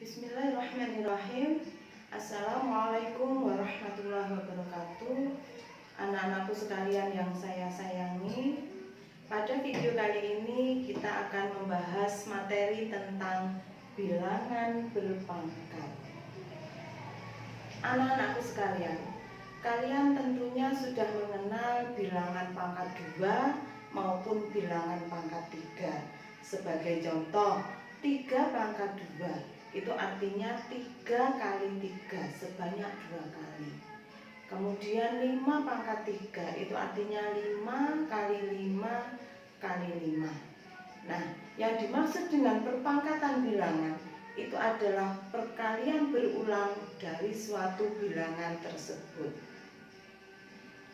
Bismillahirrahmanirrahim. Assalamualaikum warahmatullahi wabarakatuh. Anak-anakku sekalian yang saya sayangi, pada video kali ini kita akan membahas materi tentang bilangan berpangkat. Anak-anakku sekalian, kalian tentunya sudah mengenal bilangan pangkat 2 maupun bilangan pangkat 3. Sebagai contoh, 3 pangkat 2 itu artinya 3 kali 3 sebanyak 2 kali. Kemudian 5 pangkat 3 itu artinya 5 kali 5 kali 5. Nah, yang dimaksud dengan perpangkatan bilangan itu adalah perkalian berulang dari suatu bilangan tersebut.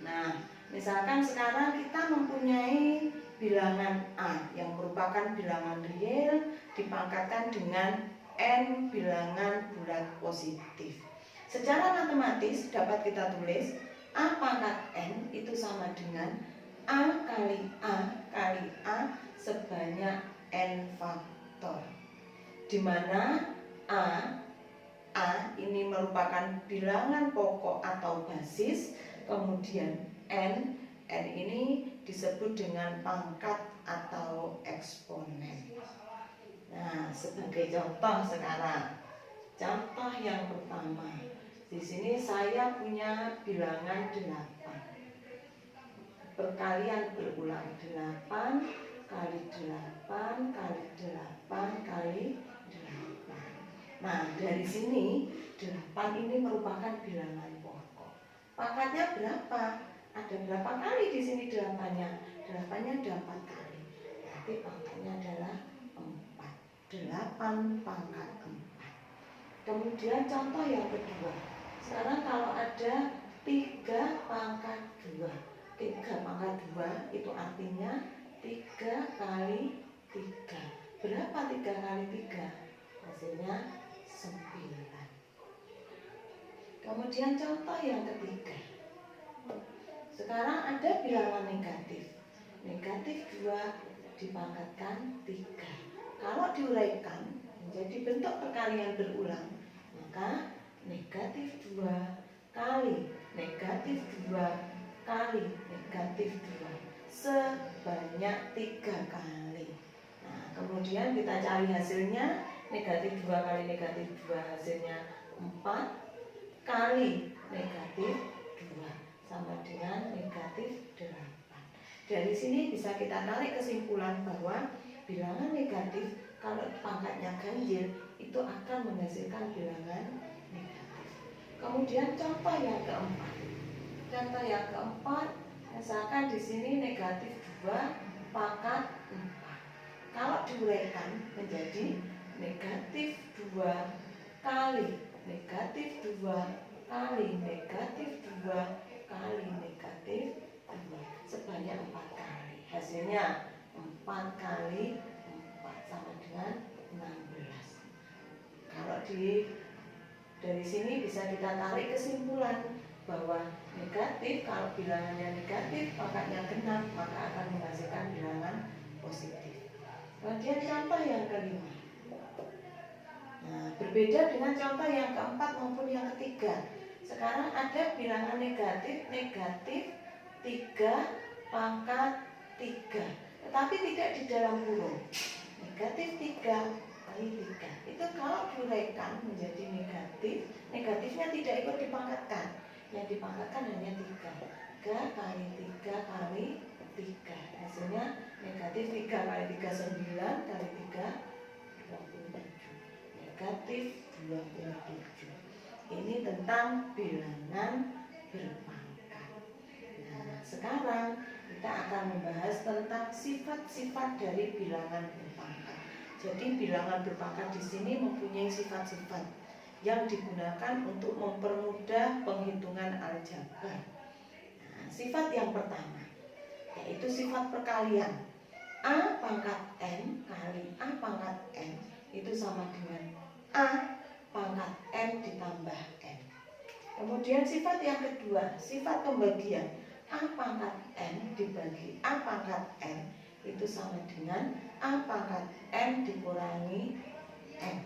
Nah, misalkan sekarang kita mempunyai bilangan A yang merupakan bilangan real dipangkatkan dengan N bilangan bulat positif. Secara matematis dapat kita tulis A pangkat N itu sama dengan A kali A sebanyak N faktor, di mana A ini merupakan bilangan pokok atau basis, kemudian N ini disebut dengan pangkat atau eksponen. Nah, sebagai contoh sekarang, contoh yang pertama, di sini saya punya bilangan 8. Perkalian berulang 8 kali 8 kali 8 kali 8. Nah, dari sini 8 ini merupakan bilangan pokok. Pangkatnya berapa? Ada berapa kali di sini 8-nya? 8-nya ada 4 kali. Berarti pangkatnya adalah 8 pangkat 4. Kemudian contoh yang kedua. Sekarang kalau ada 3 pangkat 2. 3 pangkat 2 itu artinya 3 kali 3. Berapa 3 kali 3? Hasilnya 9. Kemudian contoh yang ketiga. Sekarang ada bilangan negatif. Negatif 2 dipangkatkan 3. Kalau diuraikan menjadi bentuk perkalian berulang, maka negatif 2 kali negatif 2 kali negatif 2 sebanyak 3 kali. Nah, kemudian kita cari hasilnya. Negatif 2 kali negatif 2 hasilnya 4 kali negatif 2 sama dengan negatif 8. Dari sini bisa kita tarik kesimpulan bahwa bilangan negatif kalau pangkatnya ganjil itu akan menghasilkan bilangan negatif. Kemudian contoh yang keempat. Contoh yang keempat, misalkan di sini negatif 2 pangkat 4. Kalau diuraikan menjadi negatif 2 kali negatif 2 kali negatif 2 kali negatif 2 sebanyak 4 kali. Hasilnya 4 kali 4 sama dengan 16. Kalau dari sini bisa kita tarik kesimpulan bahwa negatif, kalau bilangannya negatif pangkatnya genap, maka akan menghasilkan bilangan positif. Kemudian contoh yang kelima. Nah, berbeda dengan contoh yang keempat maupun yang ketiga. Sekarang ada bilangan negatif 3 pangkat 3. Tetapi tidak di dalam kurung. Negatif 3 kali 3. Itu kalau diuraikan menjadi negatif, negatifnya tidak ikut dipangkatkan. Yang dipangkatkan hanya 3. 3 kali 3 kali 3. Hasilnya negatif 3 kali 3 9 kali 3 27. Negatif 27. Ini tentang bilangan berpangkat. Nah, sekarang kita akan membahas tentang sifat-sifat dari bilangan berpangkat. Jadi bilangan berpangkat di sini mempunyai sifat-sifat yang digunakan untuk mempermudah penghitungan aljabar. Nah, sifat yang pertama yaitu sifat perkalian. A pangkat N kali A pangkat N itu sama dengan A pangkat N ditambah N. Kemudian sifat yang kedua, sifat pembagian. A pangkat N dibagi A pangkat N itu sama dengan A pangkat N dikurangi N.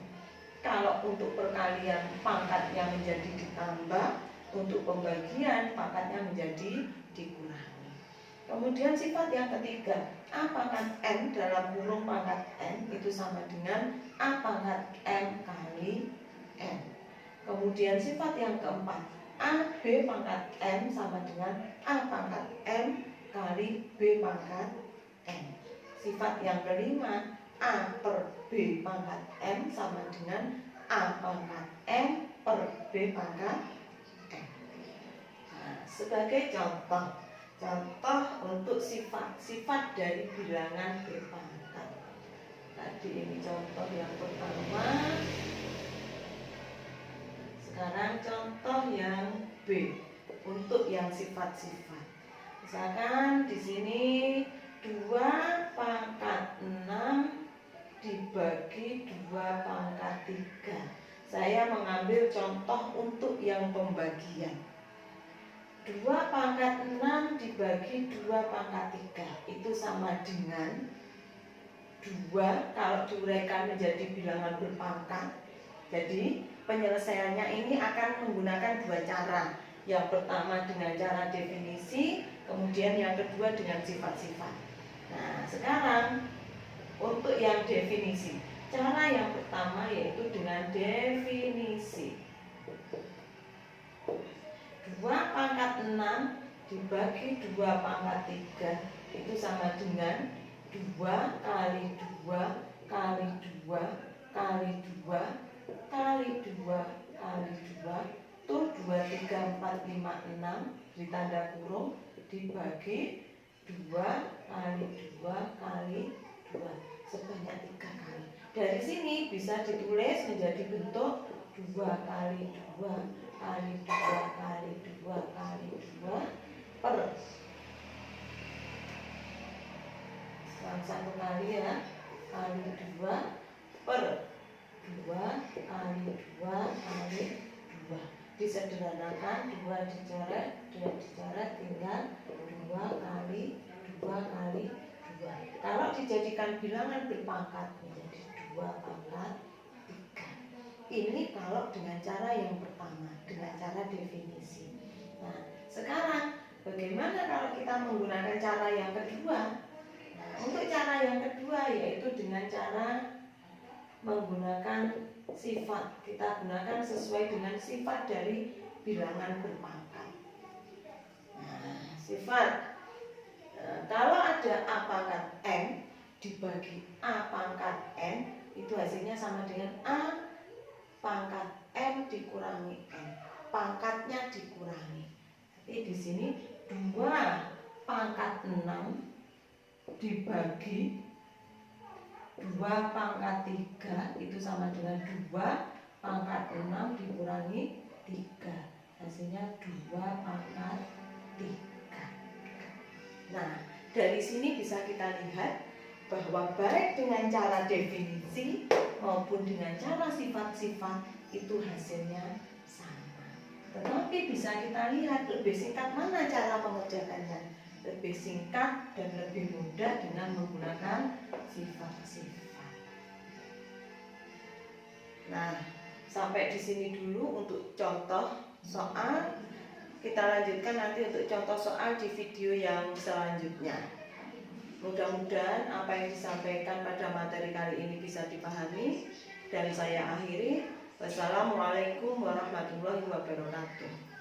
Kalau untuk perkalian pangkatnya menjadi ditambah, untuk pembagian pangkatnya menjadi dikurangi. Kemudian sifat yang ketiga, A pangkat N dalam kurung pangkat N itu sama dengan A pangkat M kali N. Kemudian sifat yang keempat, A B pangkat M sama dengan A pangkat M kali B pangkat N. Sifat yang kelima, A per B pangkat M sama dengan A pangkat M per B pangkat M. Nah, sebagai contoh untuk sifat-sifat dari bilangan berpangkat. Tadi ini contoh yang pertama. Sekarang contoh yang B untuk yang sifat-sifat. Misalkan di sini 2 pangkat 6 dibagi 2 pangkat 3. Saya mengambil contoh untuk yang pembagian. 2 pangkat 6 dibagi 2 pangkat 3 itu sama dengan 2 kalau diuraikan menjadi bilangan berpangkat. Jadi penyelesaiannya ini akan menggunakan 2 cara. Yang pertama dengan cara definisi, kemudian yang kedua dengan sifat-sifat. Nah, sekarang untuk yang definisi, cara yang pertama yaitu dengan definisi. 2 pangkat 6 dibagi 2 pangkat 3 itu sama dengan 2 kali 2 kali 2 kali 2 kali 2 kali 2 itu 2, 3, 4, 5, 6 ditanda kurung dibagi 2 kali 2 kali 2 sebanyak 3 kali. Dari sini bisa ditulis menjadi bentuk 2 kali 2 kali 2 kali 2 kali 2 per satu kali ya, kali 2 per 2 kali 2 kali 2. Disederhanakan 2 dicoret, 2 dicoret tinggal 2 kali 2 kali 2. Kalau dijadikan bilangan berpangkat menjadi 2 pangkat 3. Ini kalau dengan cara yang pertama, dengan cara definisi. Nah, sekarang bagaimana kalau kita menggunakan cara yang kedua? Nah, untuk cara yang kedua yaitu dengan cara menggunakan sifat. Kita gunakan sesuai dengan sifat dari bilangan berpangkat. Nah, sifat kalau ada A pangkat M dibagi A pangkat N itu hasilnya sama dengan A pangkat M dikurangi N. Pangkatnya dikurangi. Jadi di sini 2 pangkat 6 dibagi 2 pangkat 3 itu sama dengan 2 pangkat 6 dikurangi 3. Hasilnya 2 pangkat 3. Nah, dari sini bisa kita lihat bahwa baik dengan cara definisi maupun dengan cara sifat-sifat itu hasilnya sama. Tetapi bisa kita lihat lebih singkat mana cara mengerjakannya. Lebih singkat dan lebih mudah dengan menggunakan sifat-sifat. Nah, sampai di sini dulu untuk contoh soal. Kita lanjutkan nanti untuk contoh soal di video yang selanjutnya. Mudah-mudahan apa yang disampaikan pada materi kali ini bisa dipahami. Dan saya akhiri. Wassalamualaikum warahmatullahi wabarakatuh.